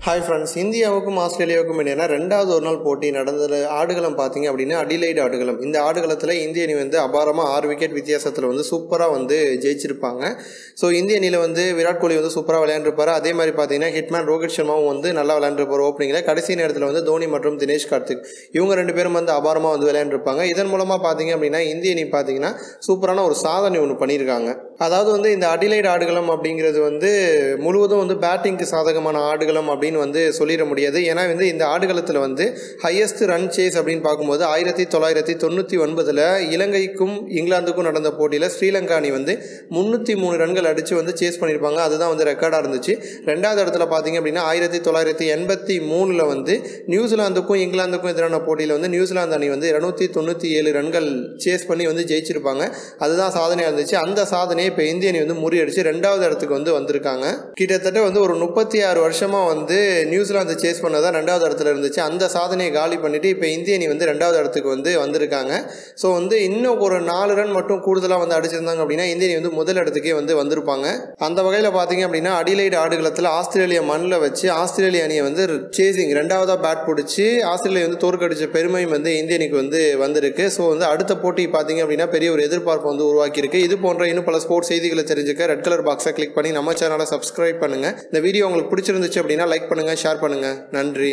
Hi friends, இந்தியாவுக்கும் ஆஸ்திரேலியாவுக்கும் இடையான ரெண்டாவது ஒரு நாள் போட்டி நடந்த ஆடுகளம் பார்த்தீங்க அப்படின்னா அடிலைட் ஆடுகளம். இந்த ஆடுகளத்தில் இந்திய அணி அபாரமாக 6 விக்கெட் வித்தியாசத்தில் சூப்பராக ஜெயிச்சிருப்பாங்க. ஸோ இந்திய அணியில் விராட் கோலி சூப்பராக விளையாண்டுருப்பார். அதே மாதிரி பார்த்தீங்கன்னா ஹிட்மேன் ரோஹித் சர்மாவும் நல்லா விளையாண்டுருப்பார் ஓப்பனிங்கில். கடைசி நேரத்தில் தோனி மற்றும் தினேஷ் கார்த்திக் இவங்க 2 பேரும் அபாரமாக விளையாண்டுருப்பாங்க. இதன் மூலமாக பார்த்தீங்க அப்படின்னா இந்திய அணி பார்த்தீங்கன்னா சூப்பரான ஒரு சாதனை ஒன்று பண்ணியிருக்காங்க. அதாவது இந்த அடிலைட் ஆடுகளம் அப்படிங்கிறது முழுவதும் பேட்டிங்க்கு சாதகமான ஆடுகளம் அப்படின்னு சொல்லிட முடியாது. ஏன்னா இந்த ஆடுகளத்தில் ஹையஸ்ட் ரன் சேஸ் அப்படின்னு பார்க்கும்போது 1999 இலங்கைக்கும் இங்கிலாந்துக்கும் நடந்த போட்டியில் ஸ்ரீலங்கா அணி 303 ரன்கள் அடித்து சேஸ் பண்ணியிருப்பாங்க. அதுதான் ரெக்கார்டாக இருந்துச்சு. ரெண்டாவது இடத்துல பார்த்தீங்க அப்படின்னா 1983 நியூசிலாந்துக்கும் இங்கிலாந்துக்கும் எதிரான போட்டியில் நியூசிலாந்து அணி 297 ரன்கள் சேஸ் பண்ணி ஜெயிச்சிருப்பாங்க. அதுதான் சாதனையாக இருந்துச்சு. அந்த சாதனையை இப்போ இந்திய அணி முறியடிச்சு ரெண்டாவது இடத்துக்கு வந்திருக்காங்க. கிட்டத்தட்ட ஒரு 36 வருஷமாக நியூசிலாந்து சேஸ் பண்ணதான் ரெண்டாவது இடத்துல இருந்துச்சு. அந்த சாதனையை காலி பண்ணிட்டு இப்போ இந்திய அணி ரெண்டாவது இடத்துக்கு வந்திருக்காங்க. ஸோ இன்னும் ஒரு 4 ரன் மட்டும் கூடுதலாக அடிச்சிருந்தாங்க அப்படின்னா இந்திய அணி முதல் இடத்துக்கே வந்திருப்பாங்க. அந்த வகையில் பார்த்தீங்க அப்படின்னா அடிலைட் ஆடுகளத்தில் ஆஸ்திரேலியா மண்ணில் வச்சு ஆஸ்திரேலிய அணியை சேசிங் ரெண்டாவதாக பேட் பிடிச்சி ஆஸ்திரேலியா தோற்கடிச்ச பெருமையும் இந்திய அணிக்கு வந்திருக்கு. ஸோ அடுத்த போட்டி பார்த்தீங்க அப்படின்னா பெரிய ஒரு எதிர்பார்ப்பு உருவாக்கியிருக்கு. இது போன்ற இன்னும் பல ஸ்போர்ட்ஸ் செய்திகளை தெரிஞ்சுக்க ரெட் கலர் பாக்ஸை கிளிக் பண்ணி நம்ம சேனலை சப்ஸ்கிரைப் பண்ணுங்க. இந்த வீடியோ உங்களுக்கு பிடிச்சிருந்துச்சு அப்படின்னா லைக் பண்ணுங்க, ஷேர் பண்ணுங்க. நன்றி.